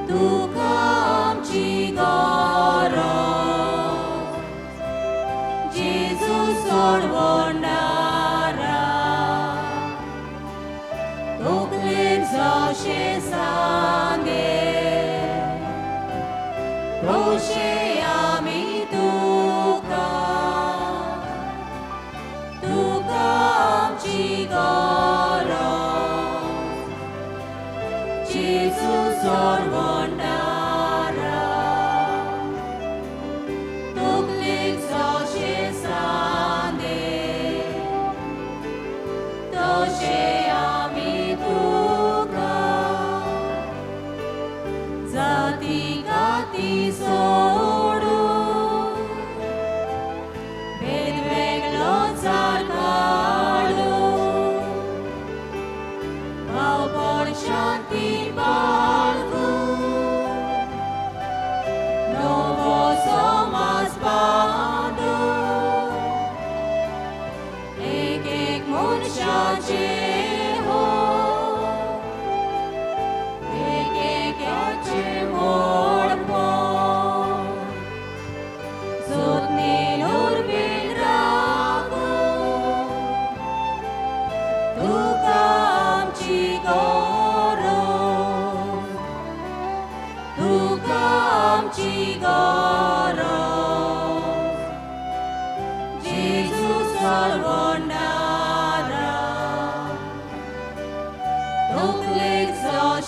तुका आमची गरज जेजू सोडवणारा तकलेक जशें सांगें तशें आमी तुका आमची गरज जेजू सोडवणारा तकलेक जशें सांगें तशें आमी तुका जाती गाती सोडून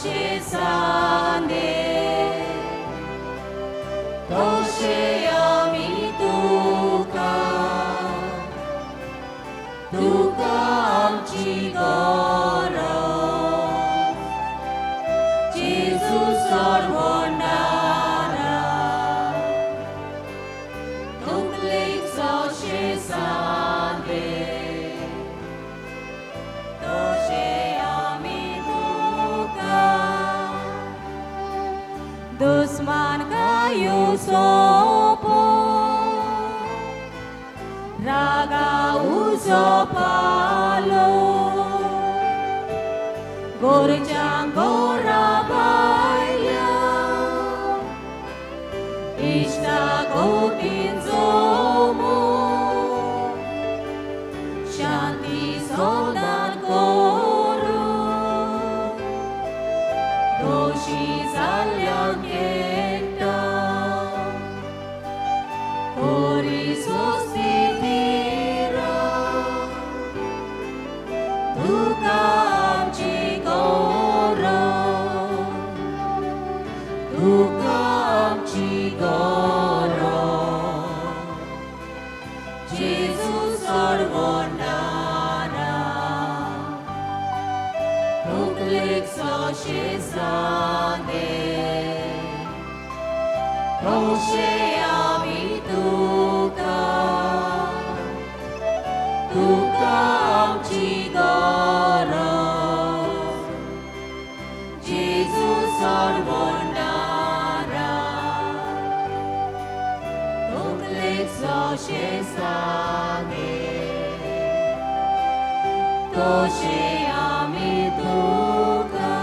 शेसांदे तोशे आमी तुका तुका आमची गरज जेजू सर्वंडारा तकलेक जावशे सांदे तोशे आमी तुका दुस्मान गायो सोपो रागा उजो पालो गोरजां गोरा बाया इष्टा गोपीन जोमो शांती सोदान कोरो दोषी जाल्ल्यान एकटा कोरी स्वस्तिरा तुका आमची गरज तुका आमची गरज जेजू सर्वंडारा तकलेक जावशे सांदे तोशे आमी तुका तुका आमची गरज जेजू सर्वंडारा तकलेक जावशे सांदे तोशे आमी तुका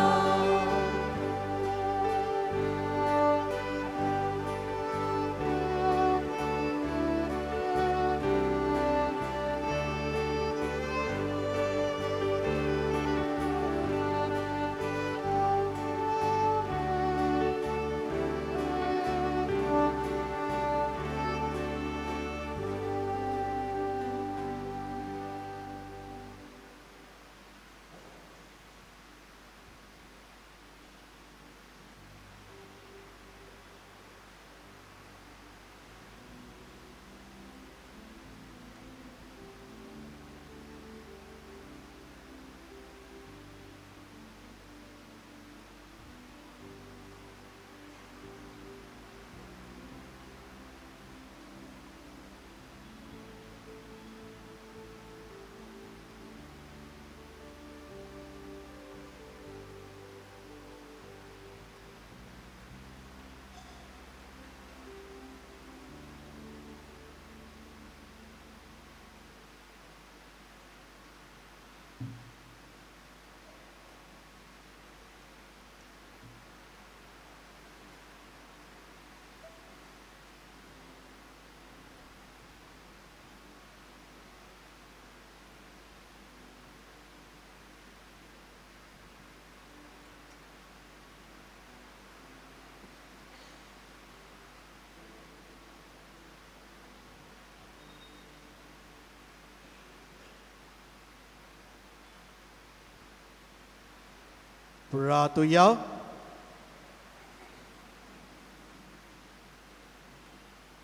प्रार्थूया.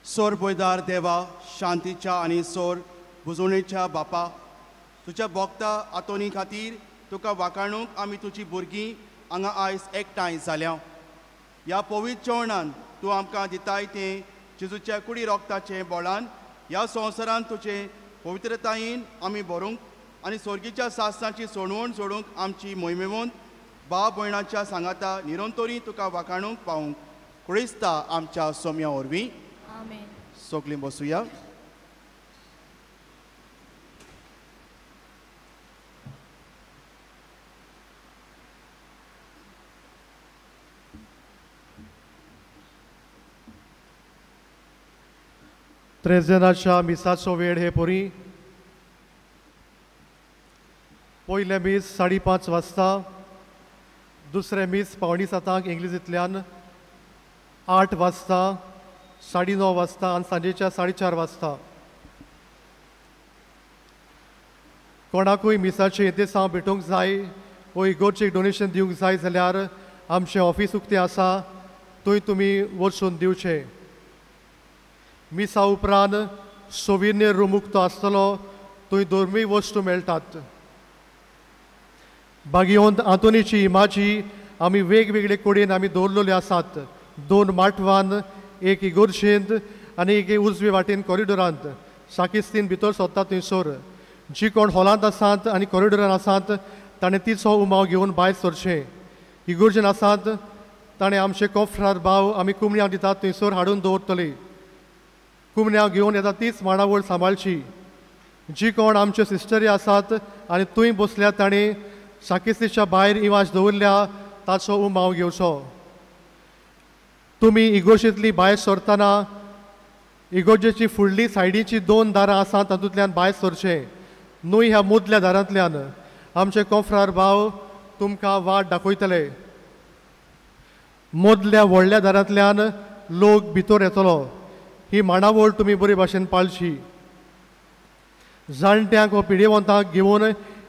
सोर पळयदार देवा, शांतीच्या आनी सोर बुजवणेच्या बापा, तुज्या भोगता आतोनी खातीर तुका वाखाणूंक आमी तुजी भुरगीं हांगा आयज एकठांय जाल्या. ह्या पवित्र जेवणान तूं आमकां दिताय तें जेजूच्या कुडी रोगताचें बोळान ह्या संवसारान तुजे पवित्रतायेन आमी भरूंक आनी स्वर्गीच्या सासणाची सोडवण सोडूंक आमची मोहिमेवंत भाव भयणाच्या सांगाता निरंतरी तुका वाखाणूंक पावूंक क्रिस्ता आमच्या सोम्या वरवीं. आमेन. सोगलीं बसुया. त्रेजनाच्या मिसाचो वेळ हे पोरी. पयले मीस 5:30 वाजता, दुसरे मीस 6:45 इंग्लिशींतल्यान, 8 वाजता, 9:30 वाजता आनी सांजेच्या 4:30 वाजता. कोणाकूय मिसाचे येतेसां भेटूंक जाय वो इगोर्चेक डोनेशन दिवंक जाय जाल्यार आमचें ऑफिस उक्तें आसा थंय तुमी वचून दिवचें. मिसा उपरांत सोविनियर रूम उक्तो आसतलो थंय धर्मीक वस्तू मेळटात. भागयोंत आंतोनीची इमाजी आमी वेगवेगळे कडेन आमी दवरलेल्यो आसात. 2 माटवान, एक इगोर्जेंत आनी एक उजवे वाटेन कॉरिडोरांत. शाकिस्तीन भितर सोदता थंयसर. जी कोण हॉलांत आसात आनी कॉरिडोरान आसात ताणें तिचो उमाव घेवन भायर सरचें. इगोर्जेन आसात ताणें आमचे कोफ्रार भाव आमी कुमण्याक दितात थंयसर हाडून दवरतले. कुमण्याक घेवन येता तीच मांडावळ सांबाळची. जी कोण आमच्यो सिस्टरी आसात आनी थंय बसल्यात ताणें शाकिस्तीच्या भायर इवाज दवरल्या ताचो उमाव घेवचो. तुमी इगोर्जेंतली भायर सरतना इगोर्जेची फुडली सायडीची 2 दारां आसात तातूंतल्यान भायर सरचें. न्हय ह्या मदल्या दारांतल्यान आमचे कोफ्रार भाव तुमकां वाट दाखयतले. मदल्या व्हडल्या दारांतल्यान लोक भितर येतलो. ही मांडावळ तुमी बरे भाशेन पाळची. जाणट्यांक व पिडेवंतांक घेवन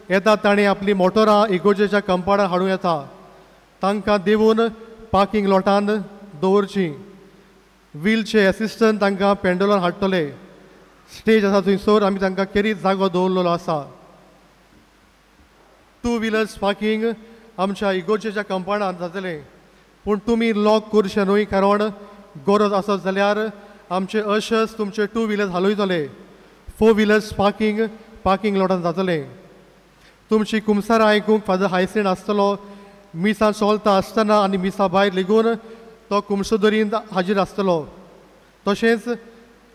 येता ताणें आपली मोटरां इगोर्जेच्या कंपाउंडार हाडूं येता. तांकां देवून पार्किंग लॉटान दवरचीं. व्हीलचेर एसिस्टंट तांकां पेंडोलार हाडटले. स्टेज आसा थंयसर आमी तांकां केरीत जागो दवरलेलो आसा. 2 व्हिलर्स पार्किंग आमच्या इगोर्जेच्या कंपाउंडार जातलें. पूण तुमी लॉक करचें न्हय कारण गरज आसत जाल्यार आमचे अशर्स तुमचे 2 व्हिलर्स हालयतले. 4 व्हिलर्स पार्किंग लॉटान जातलें. तुमची कुमसारां आयकूंक फादर हायसेंट आसतलो. मिसा चलता आसतना आनी मिसा भायर लेगून तो कुमसुदरींत हाजीर आसतलो. तशेंच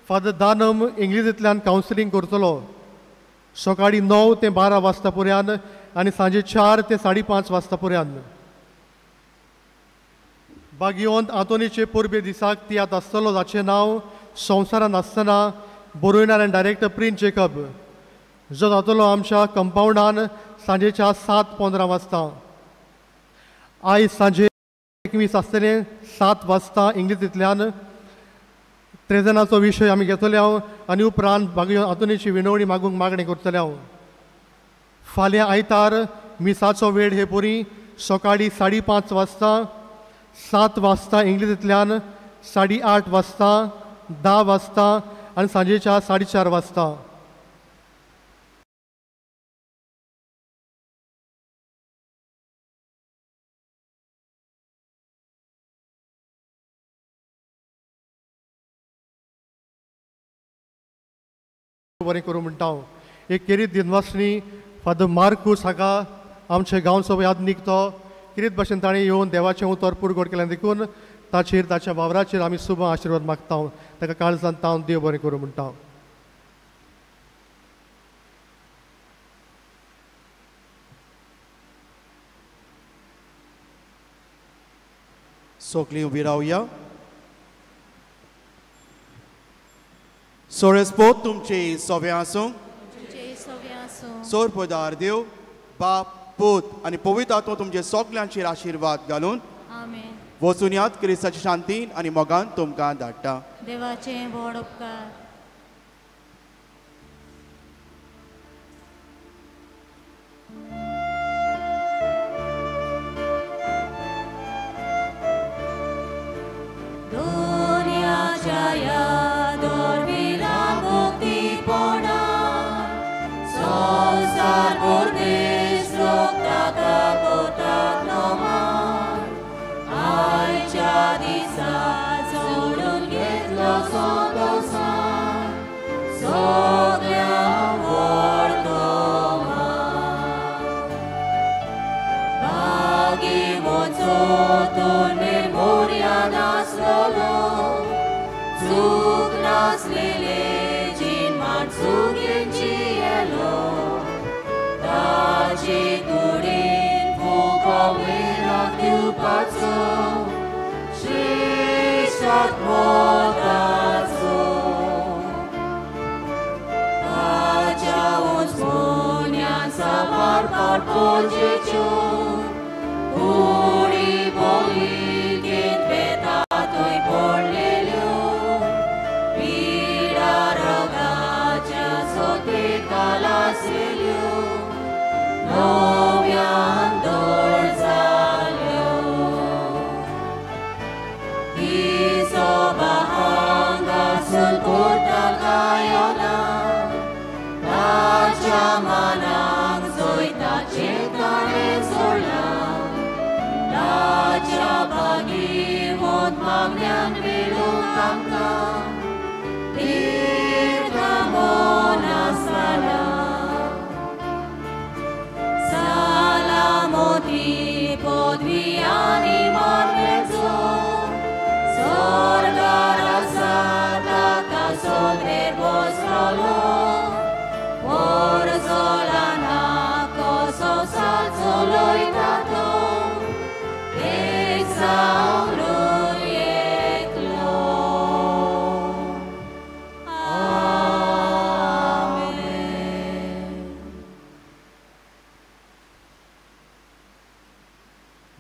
फादर दानम इंग्लिशींतल्यान कावन्सिलींग करतलो. सकाळीं 9 ते 12 वाजता पर्यंत आनी सांजे 4 ते 5:30 वाजता पर्यंत. भागयोंत आंतोनीचे परबे दिसाक तियात्र आसतलो जाचें नांव संवसारांत आसतना बरोवणाऱ्यान डायरेक्टर प्रिन्स जेकब. जो जातलो आमच्या कंपाउंडान सांजेच्या 7:15 वाजता. आयज सांजे 21 आसतलें 7 वाजता इंग्लिशींतल्यान त्रेजनाचो विशय आमी घेतले हांव आनी उपरांत भागयोंत आंतोनीची विनवणी मागूंक मागणी करतले हांव. फाल्यां आयतार मिसाचो वेळ हे परी सकाळीं 5:30 वाजता, 7 वाजता इंग्लिशींतल्यान 8:30 वाजता, 10 वाजता आनी सांजेच्या 4:30 वाजता. बरें करूं म्हणटा हांव. एक केरीत दिनवासनी फादर मार्कूस हाका आमचे गांवचो यादनीक तो कितें भाशेन ताणें येवन देवाचें उतर पुरगोड केलें देखून ताचेर ताच्या वावराचेर आमी शुभ आशिर्वाद मागता. ताका काळजांत तावन देव बरें करूं म्हणटा. सोगलीं उबीं रावया. सोरेस्पोत तुमचे सोबे आसूं. सोर पदार देव बाप पूत आनी पवित्र आत्मो तुमचे सगल्यांचेर आशिर्वाद घालून आमेन. वचून यात क्रिस्ताची शांतीन आनी मोगान तुमकां धाडटा. देवाचें व्हड उपकार. Novian dor zalio.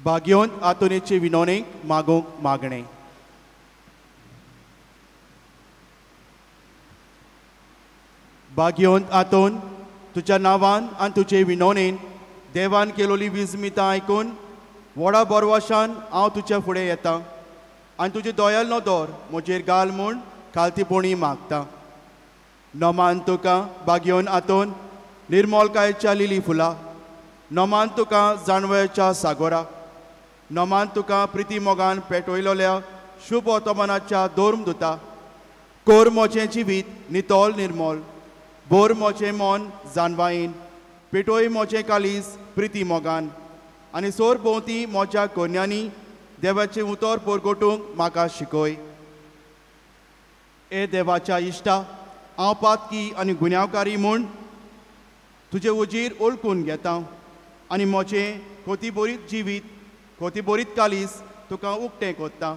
भाग्योन आतुनेचे विनोनेक मागोंक मागणे. भाग्योन आतोन तुझ्या नांवान आनी तुजे विनोनेन देवान केलोली विजमितां आयकून व्हडा बोरवाशान हांव तुज्या फुडें येतां आनी तुजे दोयल नदर म्हजेर घाल म्हूण खालतीपणी मागता. नोमान तुका भाग्योन आतोन निर्मोलकायेच्या लिली फुलां, नोमान तुका जाणवयाच्या सागोरा, नोमान तुका प्रिती मोगान पेटयलोल्या शुभ वर्तमानाच्या दोर्म दुता. कोर मोचें जिवीत नितोल निर्मोल, बोर मोचें मोन जानवाईन, पेटोय मोचें कालीस प्रिती मोगान आनी सोर भोंवती मोच्या कोन्यांनी देवाचें उतर पोरगोटूंक म्हाका शिकय. ए देवाच्या इश्टा, हांव पातकी आनी गुन्यांवकारी म्हूण तुजे उजीर ओळखून घेता आनी मोचें खोतीबोरीत जिवीत खोतीबोरीत कालीस तुका उक्तें कोत्ता.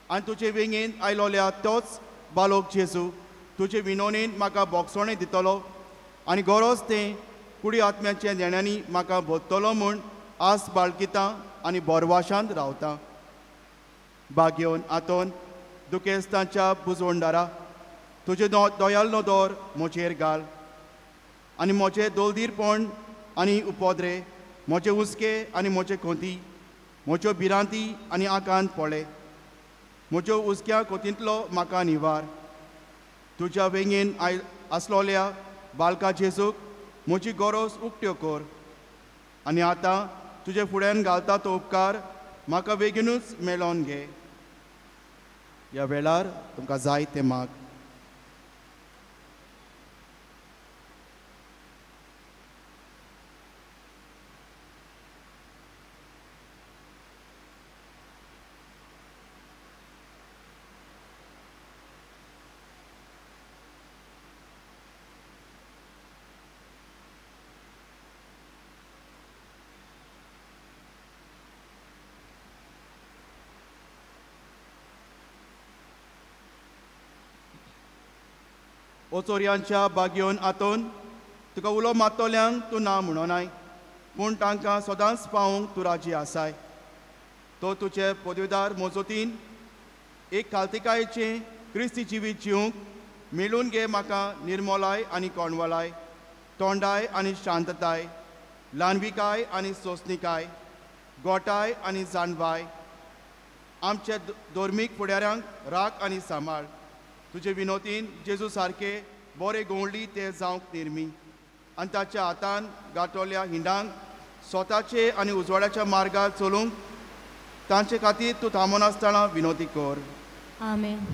आनी तुजे वेंगेन आयलोल्या तोच बालोक जेजू तुजे विनोनेन म्हाका बोगसोणें दितलो आनी गरज तें कुडी आत्म्याच्या देण्यांनी म्हाका भोगतलो म्हूण आस बाळगिता आनी बोरवाशांत रावता. भाग्योन आतोन दुखेस्तांच्या बुजवंडारा तुजे दोयाल नदर म्हजेर घाल आनी म्हजें दोलदीरपण आनी उपोद्रे, म्हजे हुस्के आनी म्हजे खोती, म्हज्यो भिरांती आनी आकांत पळे, म्हज्यो हुस्क्या खोतींतलो म्हाका निवार. तुज्या वेंगेन आसलोल्या बालका जेजूक म्हजी गरज उक्त्यो कर आनी आतां तुजे फुड्यान घालता तो उपकार म्हाका बेगीनूच मेळोन घे. ह्या वेळार तुमकां जाय तें माग. ओचोऱ्यांच्या बागयोन आतोन तुका उलो मातोल्यांक तूं ना म्हणोनाय, पूण तांकां सदांच पावूंक तूं राजी आसाय. तो तुजे पदवीदार मोजोतीन एक खालतिकायेचें क्रिस्ती जिवीत जिवंक मेळून घे म्हाका निर्मोलाय आनी कोणवलाय, तोंडाय आनी शांतताय, ल्हानविकाय आनी सोंसणिकाय, गोठाय आनी जाणवाय. आमच्या धोर्मीक फुडाऱ्यांक राख आनी सांबाळ. तुजे विनोतीन जेजू सारके बरे गोंडली ते जावंक निर्मी आनी ताच्या हातान गांठोल्या हिंडांक स्वताचे आनी उजवाड्याच्या मार्गार चलूंक तांचे खातीर तूं थांबून आसतना विनोती कर. आमेन.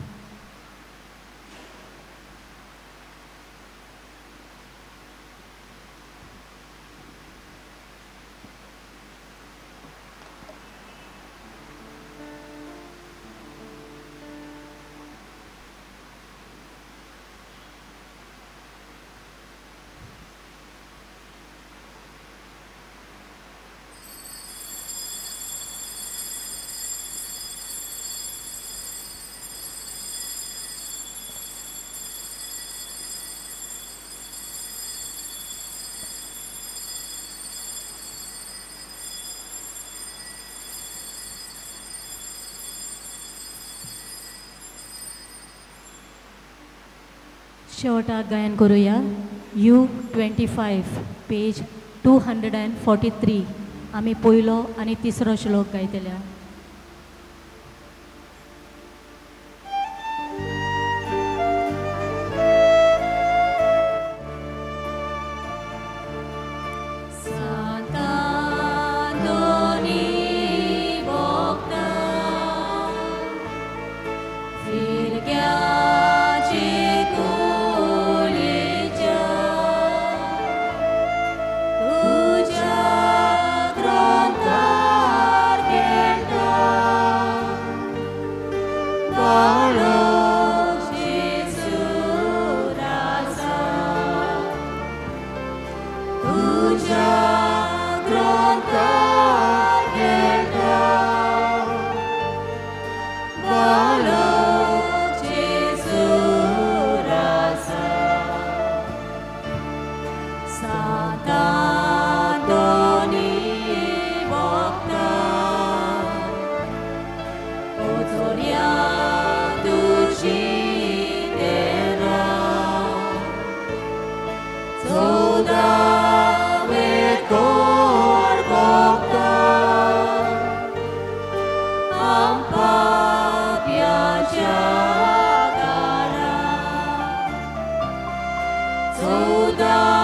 शेवटाक गायन करूया. You 25 page 243. आमी पयलो आनी तिसरो श्लोक गायतल्या. तुझ्या ग्रंथार सौदा